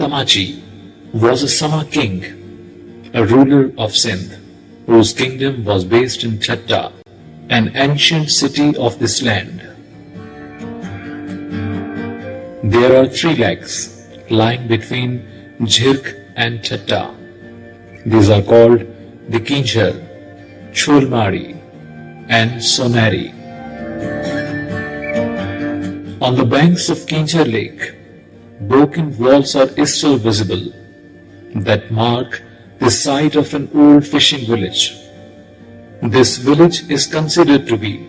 Tamachi was a Sama king, a ruler of Sindh, whose kingdom was based in Chatta, an ancient city of this land. There are three lakes lying between Jhirk and Chatta. These are called the Kinjhar, Chulmari, and Sonari. On the banks of Kinjhar Lake, broken walls are still visible that mark the site of an old fishing village. This village is considered to be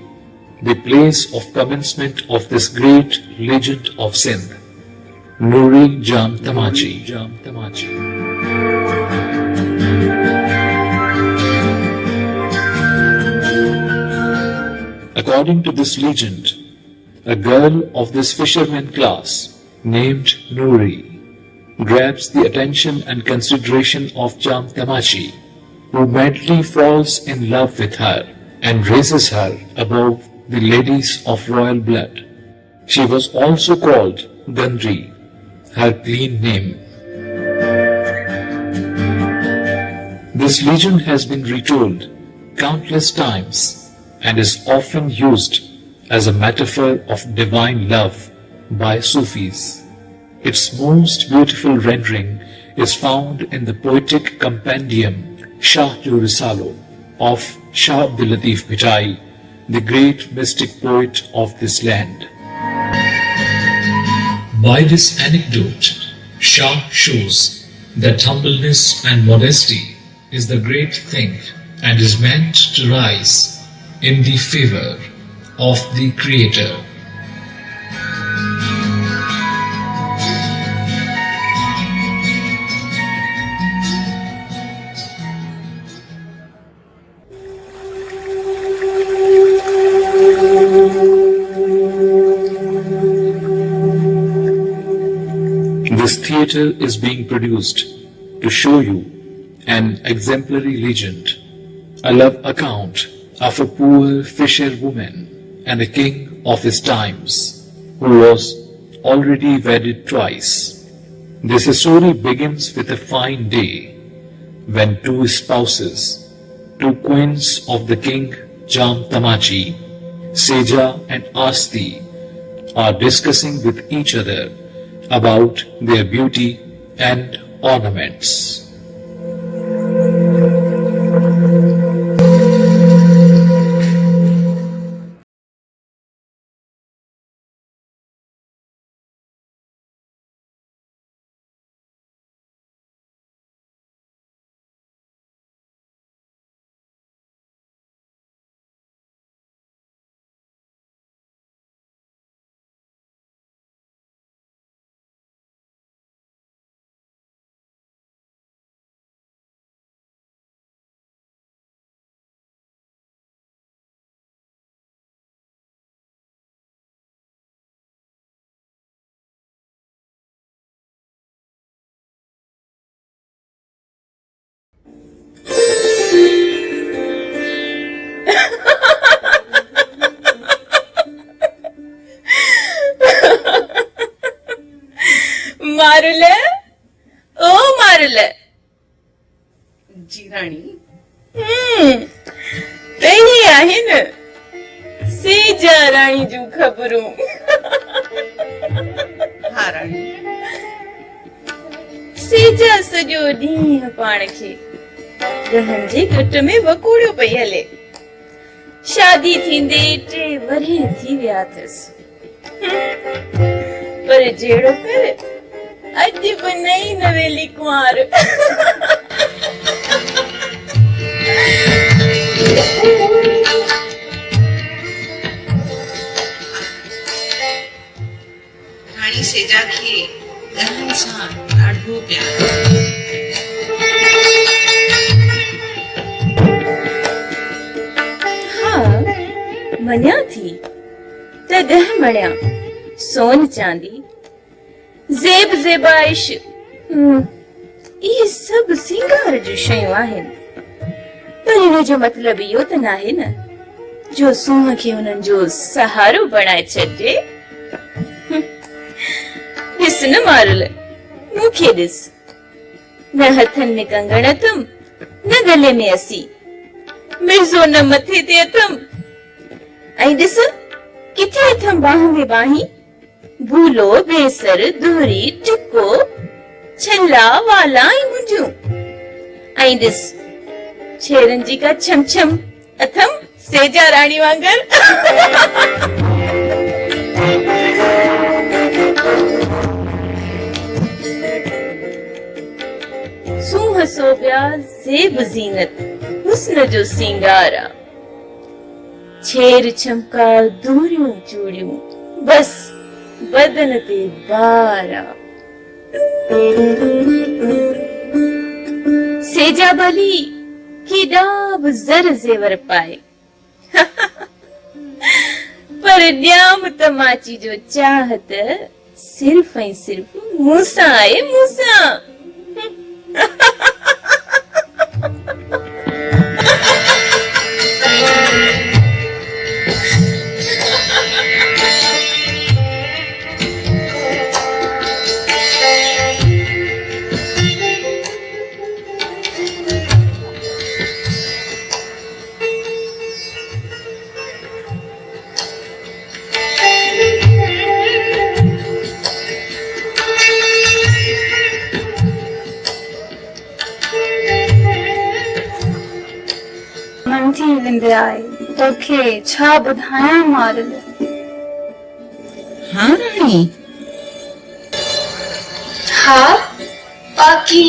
the place of commencement of this great legend of Sindh, Nuri Jam Tamachi. According to this legend, a girl of this fisherman class named Nuri grabs the attention and consideration of Jam Tamachi, who madly falls in love with her and raises her above the ladies of royal blood. She was also called Gandri, her clean name. This legend has been retold countless times and is often used as a metaphor of divine love by Sufis. Its most beautiful rendering is found in the poetic compendium Shah Risalo of Shah Abdul Latif Bhitai, the great mystic poet of this land. By this anecdote, Shah shows that humbleness and modesty is the great thing and is meant to rise in the favor of the Creator. This theatre is being produced to show you an exemplary legend, a love account of a poor fisherwoman and a king of his times who was already wedded twice. This story begins with a fine day when two spouses, two queens of the king Jam Tamachi, Seja and Asti, are discussing with each other about their beauty and ornaments. मारुले ओ मारुले जी राणी कही आहे न सेजा राणी जूं ख़बरूं हा राणी सेजा सॼो ॾींहुं पाण खे गहन जे घट में वकोड़ियो पई हले। शादी थींदे 3 वरह थी विया अथसि, पर जहिड़ो कर अॼु बि नई नवेली कुंवार। राणी सेजा खे ॻाल्हि सां ॾाढो प्यार। हाँ मञा थी त 10 मणिया सोन चांदी ज़ेब ज़ेबाइश इहे सभु सिंगार जूं शयूं आहिनि, पर हिन जो मतिलबु इहो त नाहे न जो सूंहं खे हुननि जो सहारो बणाए छॾिजे। ॾिस न मारुल, मूंखे ॾिस, न हथनि में कंगण अथम न गले में असी, मिर्ज़ो न मथे ते अथम, ऐं ॾिस किथे अथम बाह में बाही, भूलो बेसर दोहरी टिको छल्ला वाला ऐं मुंडियूं, ऐं ॾिस छेरनि जी का छम छम अथम सेजा राणी वांगर। सूंह सोबिया ज़ेब ज़ीनत हुस्न जो सिंगारा, छेर छमका दूरियूं चूड़ियूं बस बदन ते बारा, सेजा भली केॾा बि ज़र ज़ेवर पाए, पर ॼाम तमाची जो चाहत सिर्फ़ ऐं सिर्फ़ मूंसां आहे, मूंसां। मन थी विंदराए तोखे छा ॿुधायां मारल। हाँ राणी, हा बाकी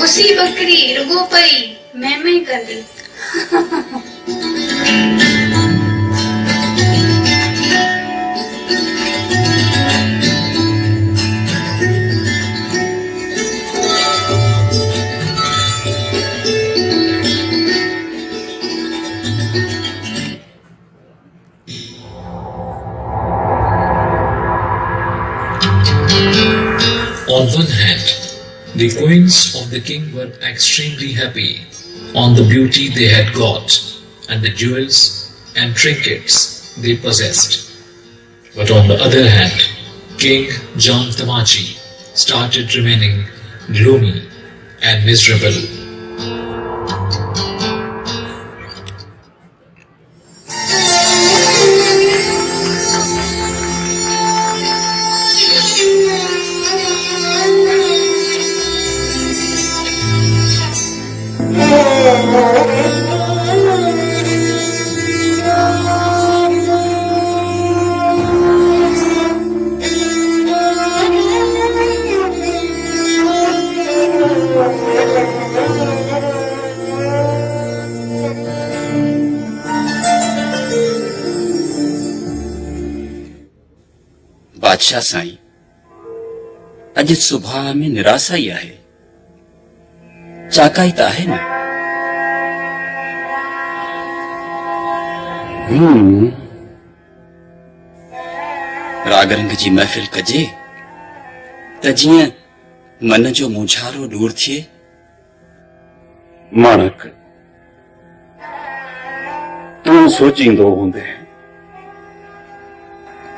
उसी बकरी रुगो पई मैं कंदी। On one hand, the queens of the king were extremely happy on the beauty they had got and the jewels and trinkets they possessed. But on the other hand, King Jam Tamachi started remaining gloomy and miserable. बादशाह साईं, अज सुबह में निराशा ही आहे, चाकाई त आहे न। राग रंग जी महफ़िल कजे त जीअं मन जो मुझारो दूर थिए। माणक, तूं सोचींदो हूंदे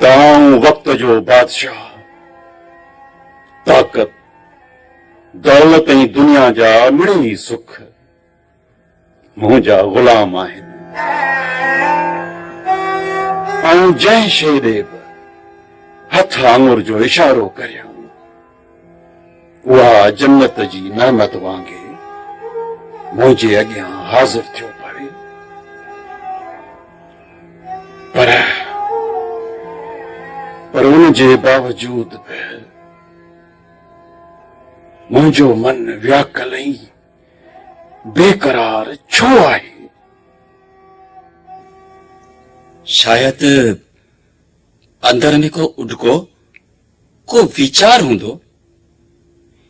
ताऊं वक्त जो बादशाह ताकत दौलत ऐं दुनिया जा मिड़ई सुख मुंहिंजा गुलाम आहिनि, ऐं जंहिं शइ ॾे बि हथ आङुर जो इशारो करियां उहा जन्नत जी नेमत वांगे मुंहिंजे अॻियां हाज़िर थियो पवे। पर उन जे बावजूद बि मुंहिंजो मन व्याकुल ऐं बेकरार छो आहे? शायद अंदर में को उडको को विचार हूंदो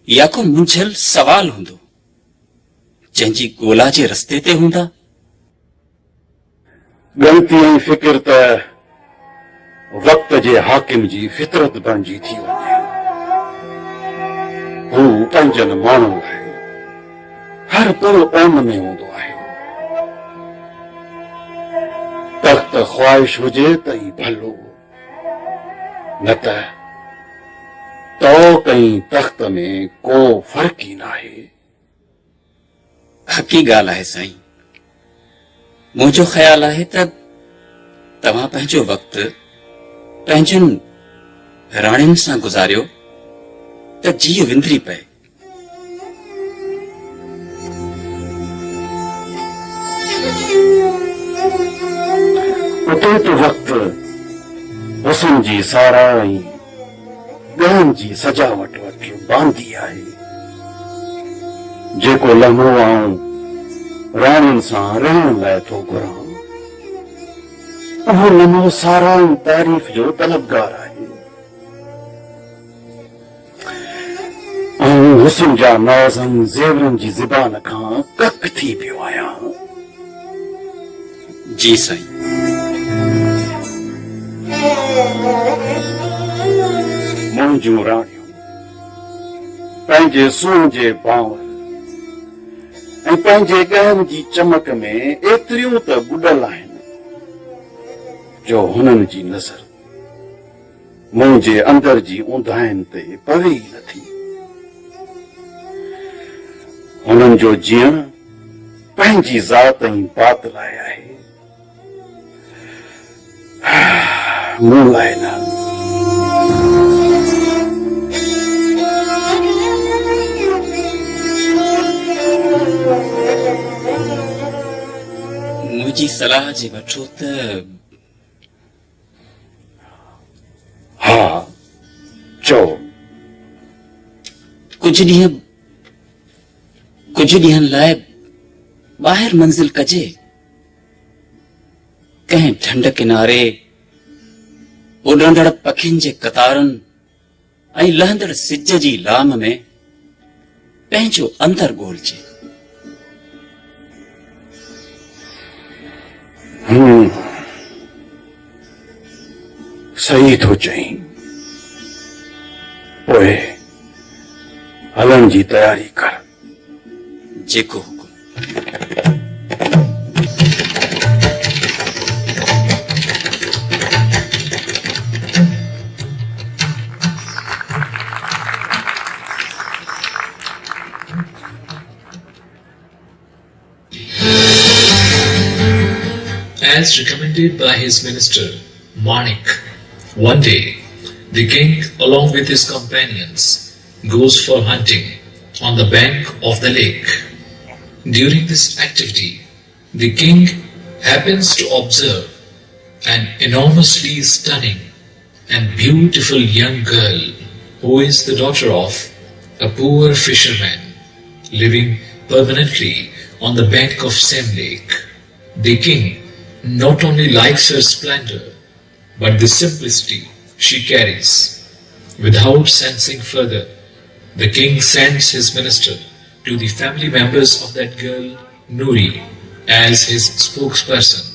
या को मुंझल सवाल हूंदो जंहिंजी ॻोल्हा जे रस्ते ते हूंदा। ॻणती ऐं फिक्र त वक्त जे हाकिम जी फितरत बणिजी थी वञे। हू पंजनि माण्हू आहे, हर पल ओन में हूंदो आहे। तख़्त ख्वाहिश हुजे त ई भलो, न त तो कई तख्त में को फर्क ही ना है। हकी ॻाल्हि आहे साईं। मुंहिंजो ख़्यालु आहे त तव्हां पंहिंजो वक़्तु पंहिंजनि राणियुनि सां गुज़ारियो त जीउ विंदरी पए। उते तो वक़्तु हुस्न जी सारा ऐं ॻहनि जी सजावट वटि बांधी आहे। जेको लम्हो आऊं राणियुनि सां रहण लाइ थो घुरां, उहो लम्हो सारा ऐं तारीफ़ जो तलबगार आहे। ऐं हुस्न जा नाज़ ऐं ज़ेवरनि जी ज़बान खां कक थी पियो आहियां। जी साईं। मुंहिंजूं राणियूं पंहिंजे सूंह जे बांवर ऐं पंहिंजे ॻहनि जी चमक में एतिरियूं त ॿुॾल आहिनि जो हुननि जी नज़र मुंहिंजे अंदर जी ऊंधाइनि ते पवे ई नथी। हुननि जो जीअण पंहिंजी ज़ात ऐं बात लाइ आहे, मूं लाइ न। मुंहिंजी सलाह जे वठो त हा चओ। कुझु ॾींहनि लाइ ॿाहिरि मंज़िल कजे। कंहिं ढंढ किनारे उॾंदड़ पखियुनि जे कतारनि ऐं लहंदड़ सिज जी लाम में पंहिंजो अंदर ॻोल्हिजे। सही थो चईं। पोइ हलण जी तयारी कर। जेको हुकुम। As recommended by his minister, Manik, one day the king, along with his companions, goes for hunting on the bank of the lake. During this activity, the king happens to observe an enormously stunning and beautiful young girl who is the daughter of a poor fisherman living permanently on the bank of same lake. The king not only likes her splendor, but the simplicity she carries. Without sensing further, the king sends his minister to the family members of that girl, Nuri, as his spokesperson.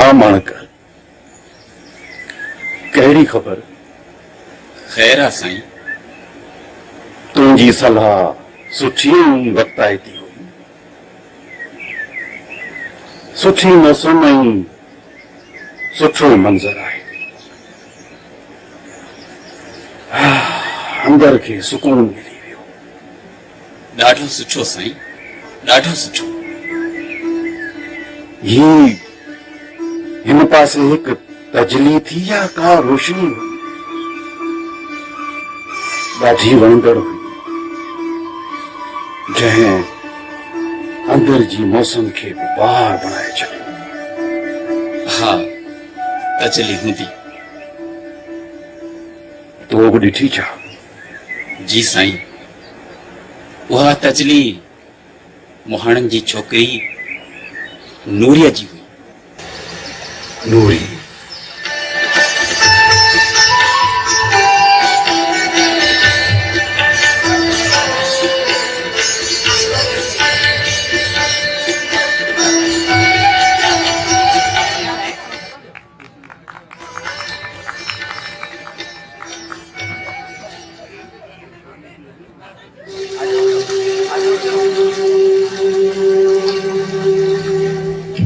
हा माणक कहिड़ी ख़बर ख़ैर आहे साईं। तुंहिंजी सलाह सुठी वक़्ताए थी हुई। सुठी मौसम ऐं सुठो मंज़र आहे। अंदर खे सुकून मिली वियो। ॾाढो सुठो साईं, ॾाढो सुठो। हिन पासे हिकु तजली थी या का रोशनी हुई, ॾाढी वणंदड़ हुई, जंहिं अंदर जी मौसम खे बहार बणाए छॾियो। हा, तजली हूंदी। तो बि ॾिठी छा? जी साईं, उहा तजली मुहाणनि जी छोकिरी नूरीअ जी हुई। नूरी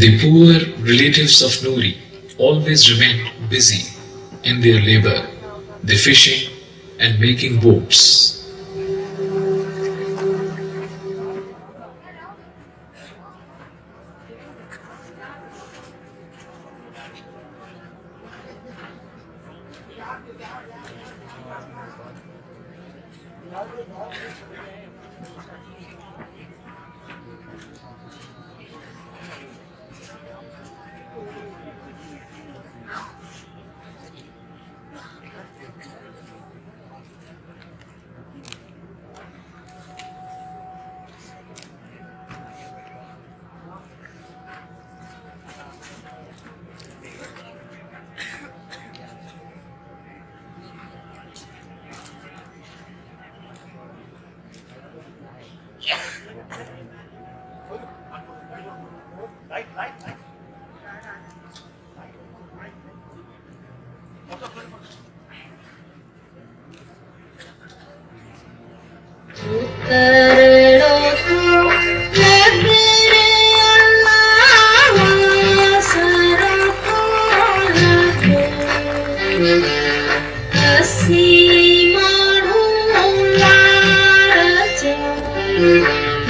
The poor relatives of Noori always remained busy in their labor, the fishing and making boats. हसी माण्हू लाल जा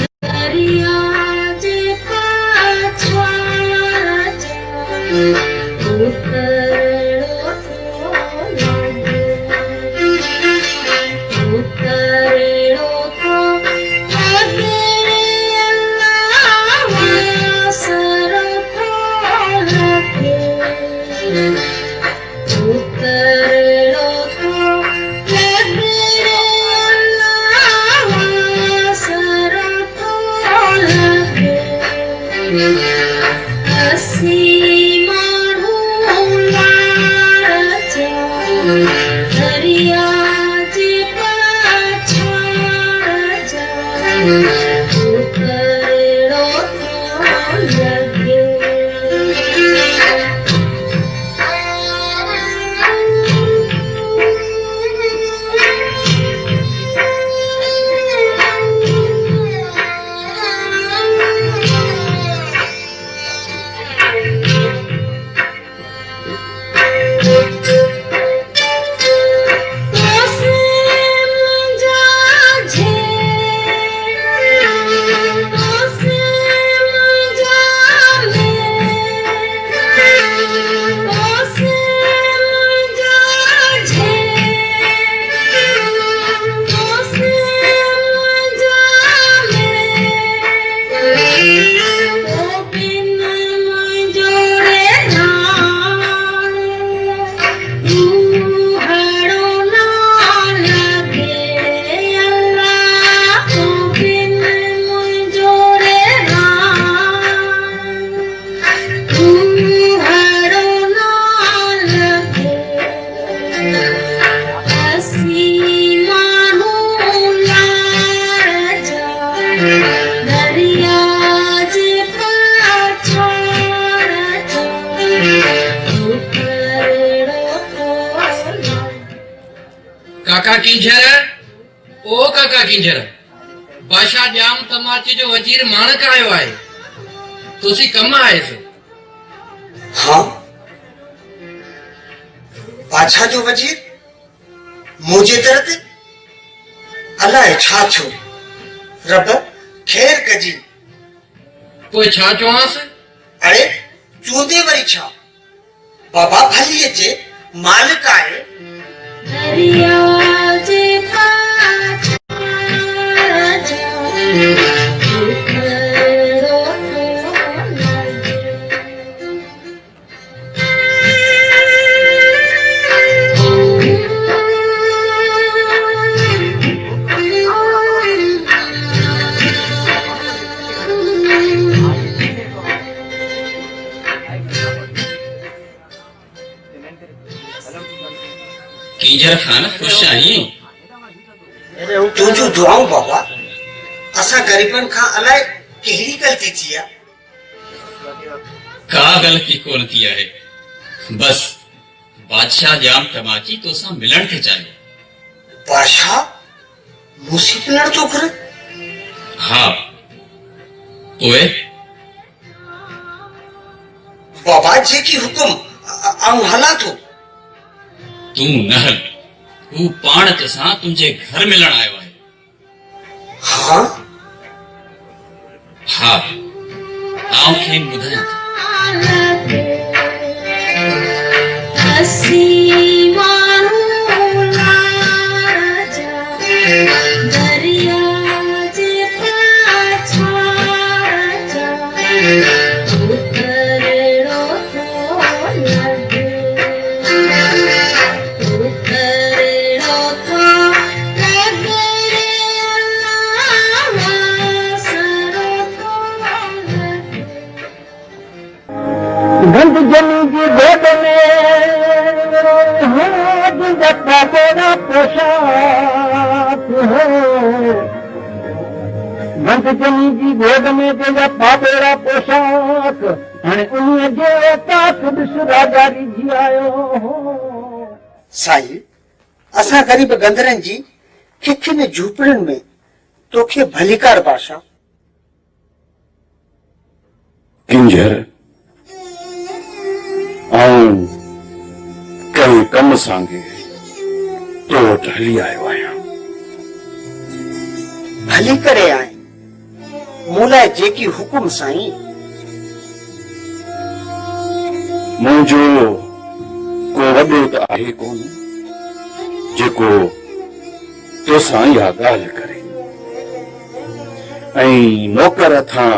काका किंजर ओ काका किंजर बादशाह जाम तमाचे जो वजीर माणक आयो आहे तुसी कम आयस हाँ बादशाह जो वजीर मुझे दर्द अलाए छा छो रब खैर कजी कोई छा चवांस अरे चूंदे वरी छा बाबा भली अचे मालिक आहे किंजर खान खुश आई तुझू दुआऊं बाबा असा गरीबन खां अलाए कहिड़ी गलती थी आहे का गलती कोन थी आहे बस बादशाह जाम तमाची तो सां मिलण थे चाहिए बादशाह मूंसी मिलण थो घुरे हाँ ओए बाबा जेकी हुकुम आऊं हलां थो तू न हल तू पाण तसां तुंहिंजे घर मिलण आयो आहे हाँ हाँ आऊं खेनि ॿुधायां थो गंद जमी की गोद में जता तेरा पोशाक है गंद जमी की गोद में जता तेरा पोशाक हाणे उन्हीअ जो ताक ॾिस राजा रिझी आयो हो साईं असां गरीब गंदरनि जी खिखिन झूपड़ियुनि में तोखे भलीकार बादशाह किंजर आऊं कंहिं कम सांगे तो वटि हली आयो आहियां भली करे आए मूं लाइ जेकी हुकुम साईं मुंहिंजो को वॾो त आहे कोन जेको तोसां इहा ॻाल्हि करे ऐं नौकर हथां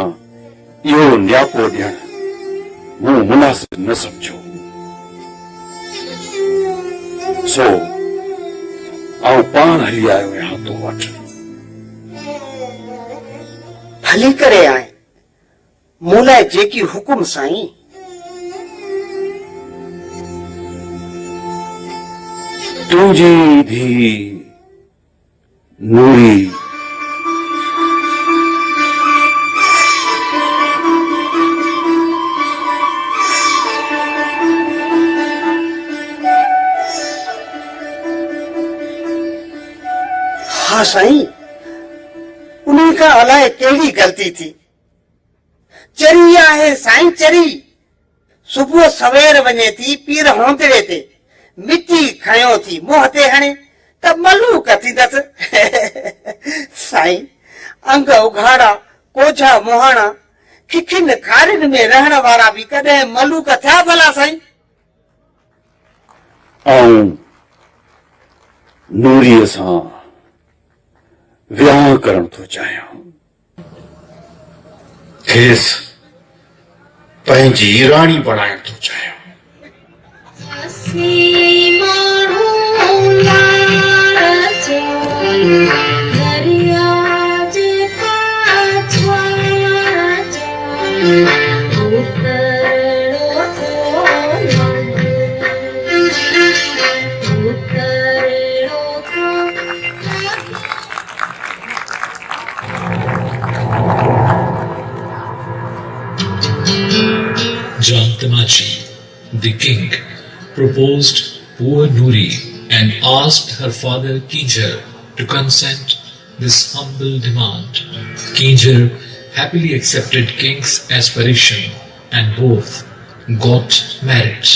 इहो न्यापो ॾियणु मूं मुनासिब न सम्झो सो आऊं पाण हली आयो आहियां तो वटि भली करे आए मूं लाइ जेकी हुकुम साईं तुंहिंजी धीउ नूरी हाँ साईं उन्हीं का अलाए कहिड़ी गलती थी चरी आहे साईं चरी सुबुह सवेर वञे थी पीर होंदड़े ते मिटी खयो थी मुंहं ते हणे त मलूक थींदसि साईं अंग उघाड़ा कोझा मुहाणा खिखिन खारिन में रहण वारा भी कॾहिं मलूक थिया भला साईं आऊं नूरीअ सां विहांउ करण थो चाहियां खेसि पंहिंजी राणी बणाइण थो चाहियां Jam Tamachi, the king, proposed poor Nuri and asked her father Kinjar to consent this humble demand. Kinjar happily accepted king's aspiration and both got married.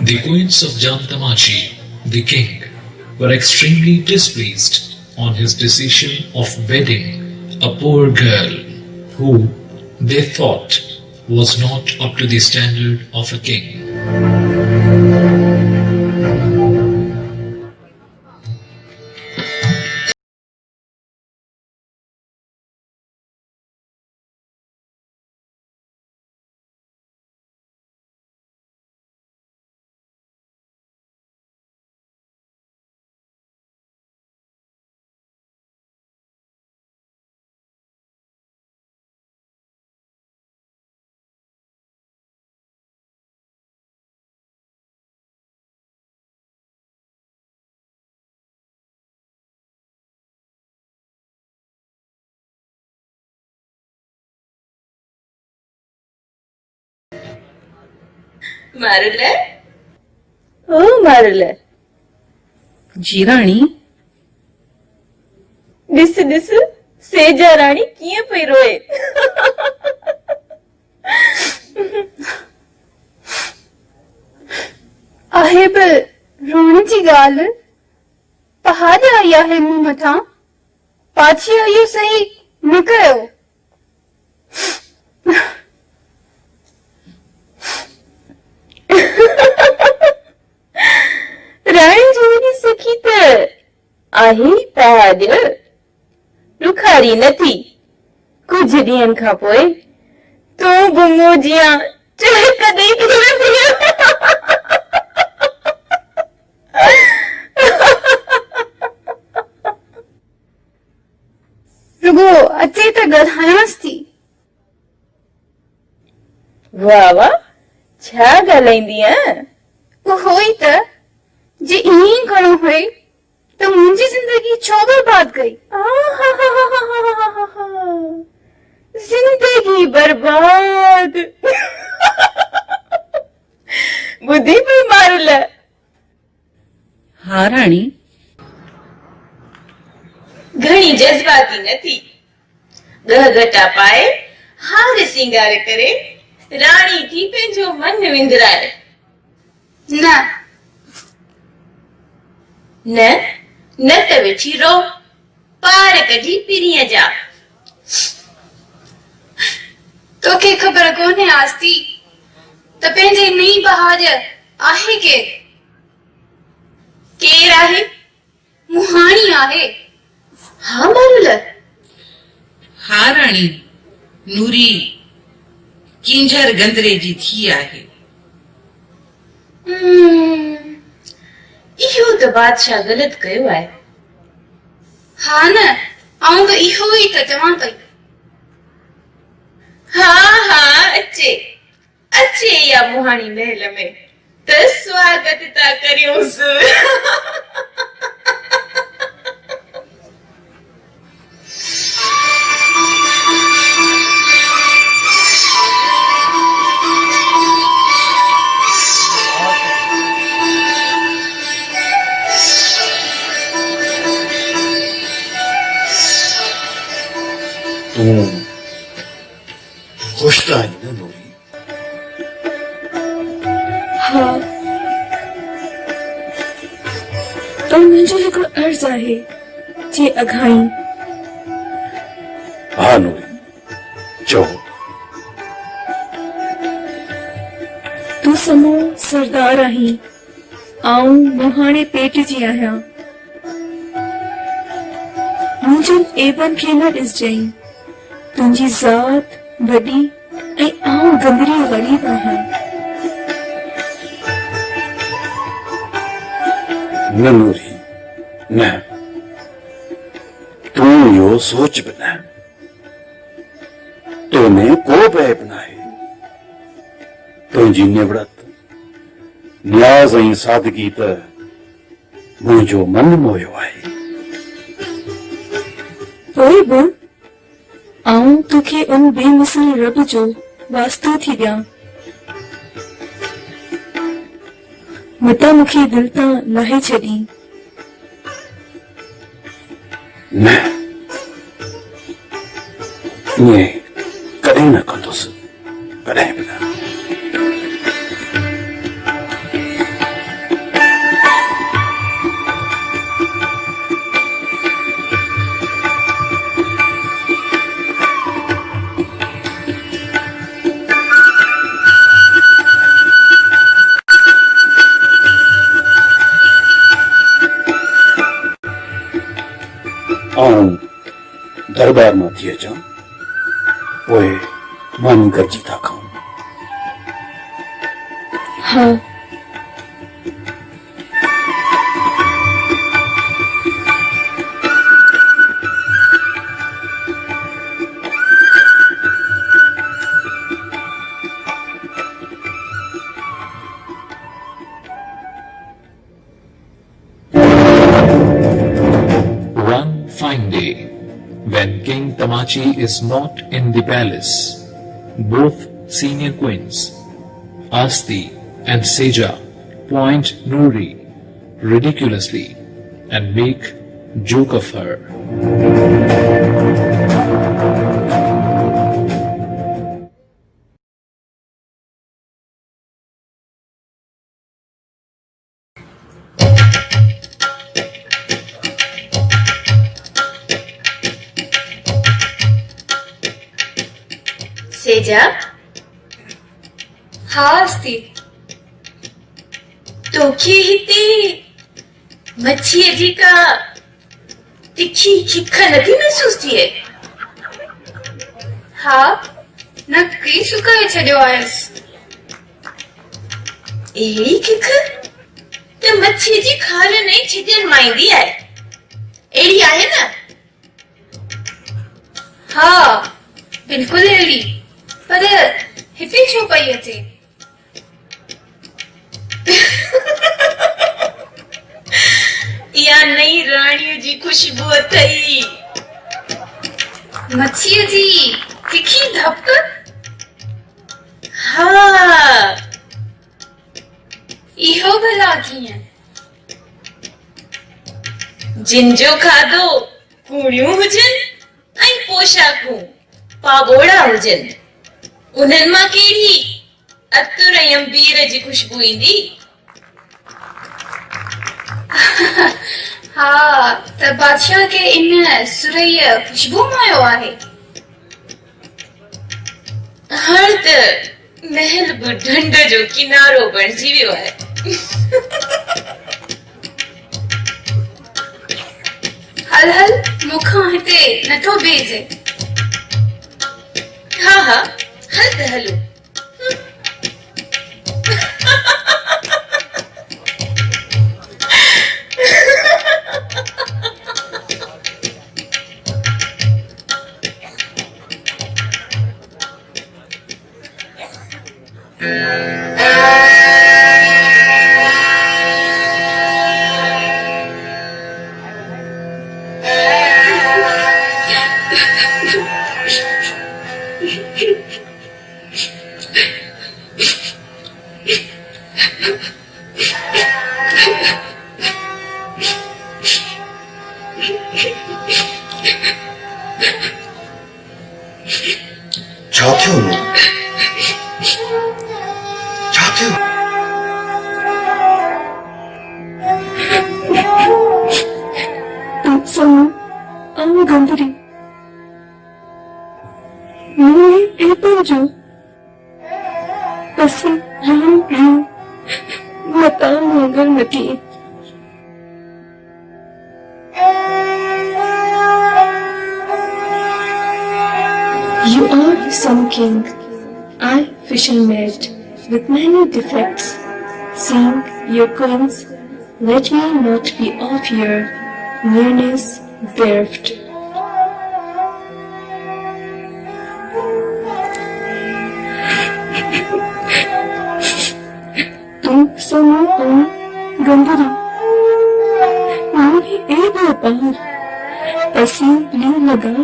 The queens of Jamtamachi, the king, were extremely displeased on his decision of wedding a poor girl who they thought was not up to the standard of a king. મારુલે ઓ મારુલે जी राणी ॾिस ॾिस सेजा राणी कीअं पई रोए आहे बि रोण जी ॻाल्हि पहाड़ आई आहे मूं मथां पाछी इहो सही न कयो राणी जोड़ी सखी त आहे पहाड़ रुखारी नथी कुछ ॾींहंनि खां पोइ तूं बि मूं जियां चहक ॾेई रुगो अचे त ॻाल्हायांसि थी वाह वाह छा ॻाल्हाईंदी आहीं उहो ई त जे ईअं करणो हुई त मुंहिंजी ज़िंदगी छो बर्बाद कई जिंदगी बर्बाद ॿुधी पई मारुल हाँ राणी घणी जज़्बाती न थी गहगटा पाए हार सिंगार करे राणी थी पंहिंजो मन विंदराए न न न त वेठी रो पार कढी पिरीअ जा तोखे ख़बर कोन्हे आस्ती त पंहिंजे नई बहार आहे केर आहे मुहाणी आहे हा मारुल हाँ राणी नूरी किंजर गंदरे जी थी आहे इहो त बादशाह ग़लत कयो आहे हा न आऊं त इहो ई त चवां पई हा हा अचे अचे या मुहाणी महल में त स्वागत था करियोसि तूं खुश त आहीं न नूरी पर मुंहिंजो हिकिड़ो अर्ज़ु आहे जे अघाई। हा नूरी, चओ। तूं समो सरदार आहीं, आऊं मुहाणे पेट जी आहियां। मुंहिंजनि एबनि खे न ॾिसजांइ। तुंहिंजी ज़ात वॾी ऐं आऊं गंदरी ग़रीब आहियां। न नूरी, न, तूं इहो सोच बि न। तोमें को बि ऐब नाहे। तुंहिंजी निवड़त, न्याज़ ऐं सादगी त मुंहिंजो मन मोयो आहे। पोइ बि आऊं तोखे उन बेमिसाल रब जो वास्तो थी ॾियां। मता मूंखे दिलि तां लाहे छॾी। न, ईअं कॾहिं न कंदुसि, कॾहिं बि न। आऊं दरबार मां थी अचां, पोइ मानी गॾिजी था खाऊं। हाँ। One fine day, when King Tamachi is not in the palace, both senior queens, Asti and Seja, point Nuri ridiculously and make joke of her. सेजा, हाँ अस्ति, तोखे हिते मच्छीअ जी का तिखी खिख नथी महसूस थिए? हाँ, नक्की सुकाए छॾियो आहेसि। अहिड़ी खिख त मच्छीअ जी खाल न छिजन माईंदी आहे, अहिड़ी आहे न? हाँ, बिल्कुलु अहिड़ी, पर हिते छो पई अचे? इहा नई राणीअ जी खुशबू अथई। मच्छीअ जी तिखी धप? हाँ, इहो भला कीअं? जिन जो खाधो कूड़ियूं हुजनि ऐं पोशाकूं पाबोड़ा हुजनि, उन्हनि मां कहिड़ी अतुर ऐं अंबीर जी खुशबू ईंदी? हाँ, त बादशाह के इन सुरईअ खुशबू मोयो आहे। हाणे त महल बि ढंढ जो किनारो बणिजी वियो आहे। हल हल, मूंखां हिते नथो भेजे। हाँ हाँ, हल त हलो। छा थियो नो? छा थियो? ਅਸੀਂ ਰਾਮ ਰਾਮ ਮਤਾ ਮੰਗਲ ਮਤੀ You are some king, I fisher maid, with many defects. Seeing your queens, let me not be of your nearness bereft. तुम समो गंधरी मोरी ए व्यापार पसी ली लगा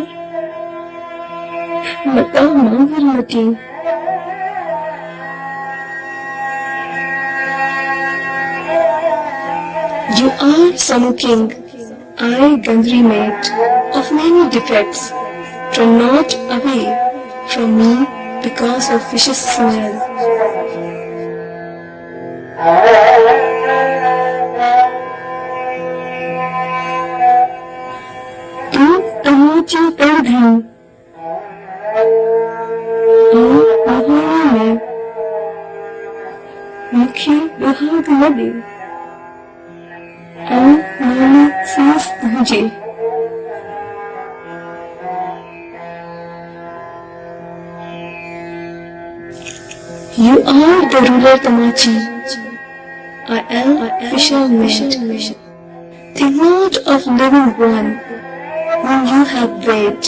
मता मांगर मती You are some king, I Gandhari maid, of many defects. Turn not away from me because of vicious smell. तू तमाची तड़घन में मुखी दुहाग नदी नानी सांस तुझे You are the ruler Tamachi. I am fisher maid. Think not of living one whom you have bred.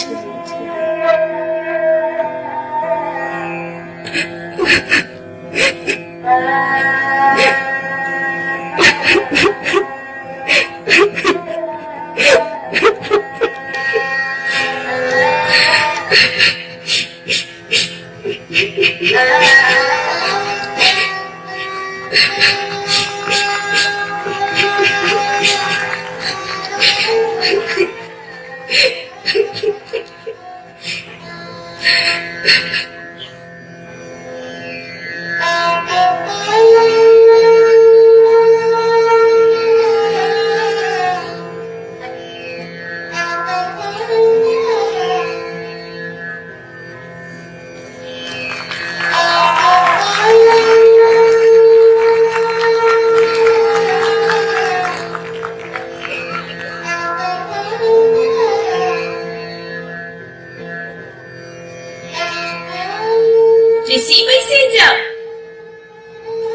ॾिसी पई सेजा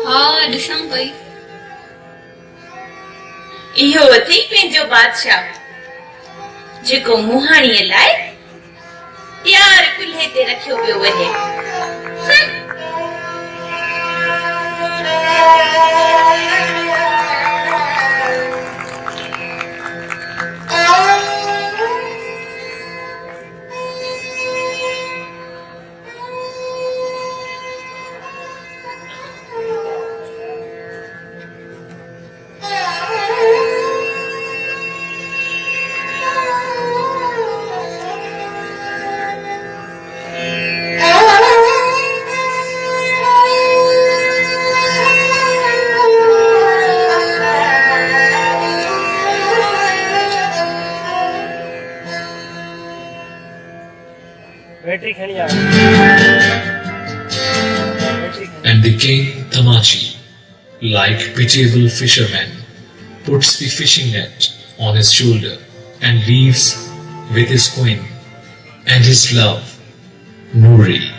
हा ॾिसां पई इहो अथई पंहिंजो बादशाह जेको मुहाणीअ लाइ प्यार कुल्हे ते रखियो पियो वञे And the king Tamachi, like pitiable fisherman, puts the fishing net on his shoulder and leaves with his queen and his love, Nuri.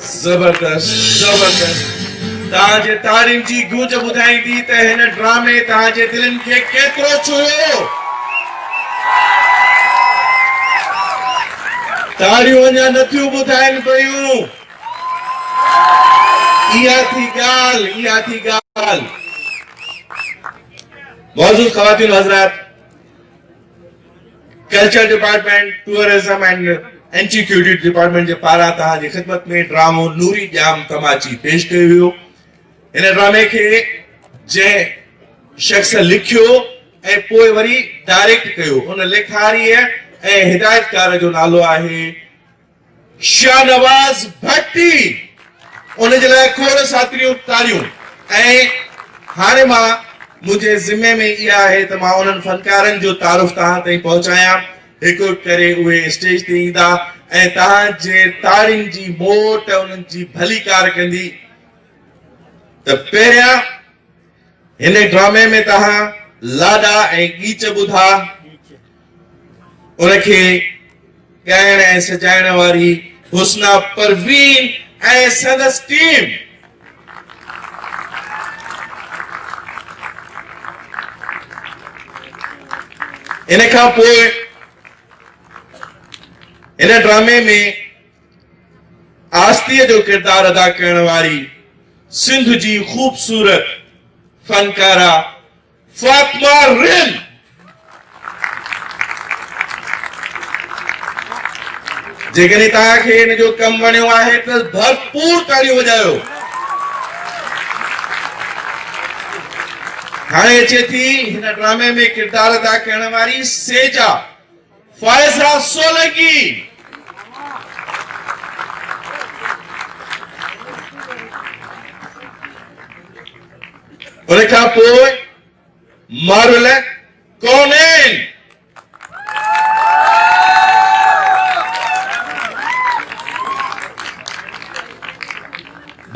जबरदस्त जबरदस्त तव्हांजे तारीफ़ जी गूंज ॿुधाईंदी त हिन ड्रामे तव्हांजे दिलनि खे केतिरो छुयो। ताड़ियूं अञा नथियूं ॿुधाइनि पयूं। इहा थी ॻाल्हि। मौजूद ख़वातीन हज़रात, culture department, tourism and antiquity department जे पारां तव्हांजी ख़िदमत में ड्रामो नूरी जाम तमाची पेश कयो वियो। इन ड्रामे खे जंहिं शख्स लिखियो ऐं पोइ वरी डायरेक्ट कयो, उन लेखारीअ ऐं हिदायतकार जो नालो आहे शाहनवाज़ भट्टी। उन जे लाइ खोड़ साथियूं तारियूं। ऐं हाणे मां मुझे जिम्मे में इहा आहे त मां उन्हनि फनकारनि जो तारुफ़ तव्हां ताईं पहुचायां। हिकु करे उहे स्टेज ते ईंदा ऐं तव्हांजे ताड़ियुनि जी मोट उन्हनि जी भली कार कंदी। त पहिरियां हिन ड्रामे में तव्हां लाॾा ऐं गीच ॿुधा। उनखे ॻाइण ऐं सजाइण वारी हुस्ना परवीन ऐं संदसि टीम। इन खां पोइ इन ड्रामे में आस्तीअ जो किरदार अदा करण वारी सिंध जी खूबसूरत फनकारा फातिमा रिन। जेकॾहिं तव्हांखे हिन जो कमु वणियो आहे त भरपूर ताड़ियूं वॼायो। हाणे अचे थी हिन ड्रामे में किरदार अदा करण वारी सेजा फाइज़ा सोलंकी। उन खां पोइ मारुल कौनैन।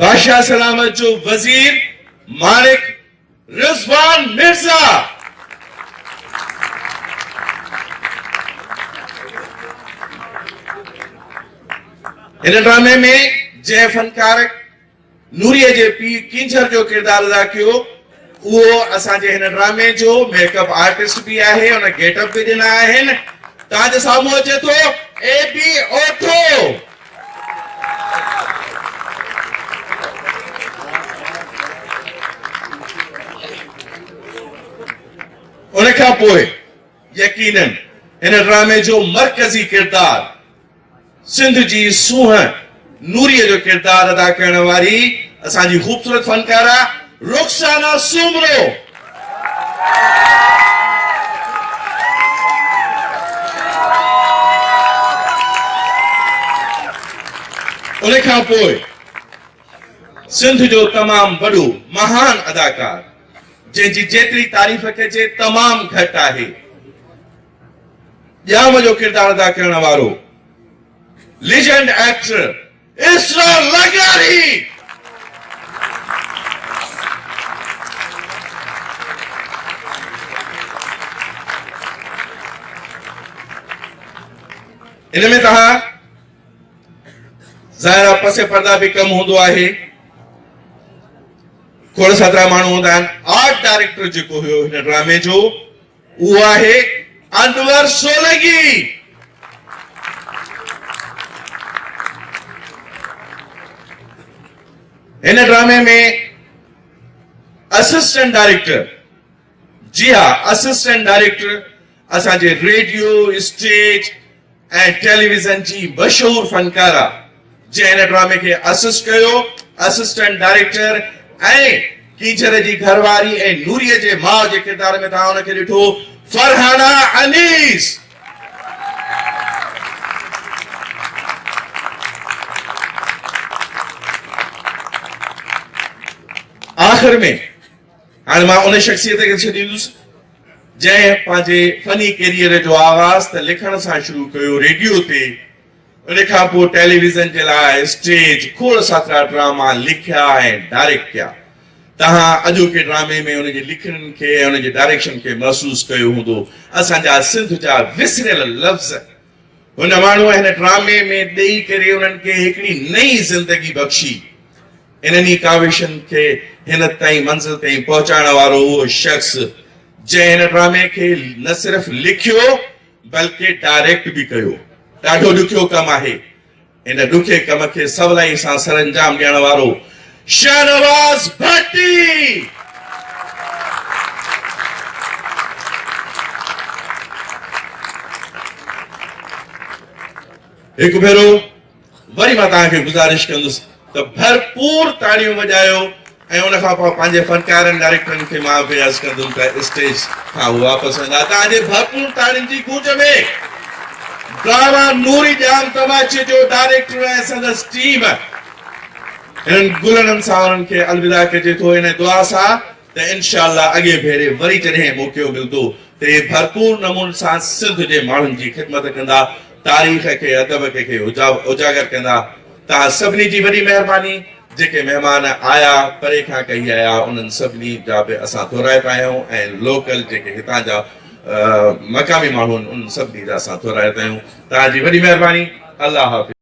बादशाह सलामत जो वजीर मालिक रिजवान मिर्जा। इन ड्रामे में जंहिं फनकार नूरीअ जे पीउ किंजर जो किरदार अदा कयो, उहो असांजे हिन ड्रामे जो मेकअप आर्टिस्ट भी आहे। उन गेटअप भी ॾिना आहिनि। तव्हांजे साम्हूं अचे थो एबी ओठो। उन खां पोइ यकीनन हिन ड्रामे जो मरकज़ी किरदार सिंध जी सूंहं नूरीअ जो किरदार अदा करण वारी असांजी खूबसूरत फनकारा रुखसाना सुमरो। उन खां पोइ सिंध जो तमाम वॾो महान अदाकार जंहिंजी जेतिरी तारीफ़ कजे तमाम घटि आहे, ॼाम जो किरदार अदा करण वारो लीजेंड एक्टर इसरा लगारी। इनमें तव्हां ज़ाहिर पसे पर्दा भी कम हूंदो आहे। खोड़ सातरा माण्हू हूंदा आहिनि। आर्ट डायरेक्टर जेको हुयो हिन ड्रामे जो, उहो आहे अनवर सोलंकी। हिन ड्रामे में असिस्टेंट डायरेक्टर, जी हाँ, असिस्टेंट डायरेक्टर असांजे रेडियो, स्टेज ऐं टेलीविजन जी मशहूर फनकारा जंहिं हिन ड्रामे खे असिस्ट कयो, असिस्टेंट डायरेक्टर ऐं कीचर जी घरवारी ऐं नूरीअ जे माउ जे किरदार में तव्हां हुनखे ॾिठो, फरहाना अनीस। आख़िर में हाणे मां उन शख्सियत खे छॾींदुसि जंहिं पंहिंजे फनी कैरियर जो आगाज़ त लिखण सां शुरू कयो रेडियो ते। उन खां पोइ टेलीविजन जे लाइ स्टेज खोड़ सातरा ड्रामा लिखिया ऐं डायरेक्ट किया। तव्हां अॼोके ड्रामे में उनजे लिखण खे उनजे डायरेक्शन खे महसूस कयो हूंदो। असांजा सिंध जा विसरियल लफ़्ज़ हुन माण्हू हिन ड्रामे में ॾेई करे उन्हनि खे हिकिड़ी नई ज़िंदगी बख़्शी। इन्हनि काविशनि खे हिन ताईं मंज़िल ताईं पहुचाइण वारो उहो शख़्स जंहिं हिन ड्रामे खे न सिर्फ़ लिखियो बल्कि डायरेक्ट बि कयो। ॾाढो ॾुखियो कमु आहे। इन ॾुखे कम खे सवलाई सां सरअंजाम ॾियण वारो शाहनवाज़ भट्टी। हिकु भेरो वरी मां तव्हांखे गुज़ारिश कंदुसि त भरपूर ताड़ियूं वॼायो ऐं उन खां पोइ पंहिंजे फनकारनि डायरेक्टरनि खे मां बि अर्ज़ु कंदुमि त स्टेज खां वापसि वेंदा। तव्हांजे भरपूर ताड़ियुनि जी गूंज में ड्रामा नूरी जाम तमाचे जो डायरेक्टर ऐं संदसि टीम हिननि गुलनि सां उन्हनि खे अलविदा कजे थो इन दुआ सां त इंशाअल्लाह अॻे भेरे वरी जॾहिं मौक़ो मिलंदो त इहे भरपूर नमूने सां सिंध जे माण्हुनि जी ख़िदमत कंदा, तारीख़ खे अदब खे उजागर कंदा। तव्हां सभिनी जी वॾी महिरबानी। जेके महिमान आया परे खां कई आया उन्हनि सभिनी जा बि असां दोहिराए पिया आहियूं ऐं लोकल जेके हितां जा मक़ामी माण्हू आहिनि उन सभिनी जा असां दोहिराए पिया आहियूं। तव्हांजी वॾी महिरबानी। अल्लाह हाफ़िज़।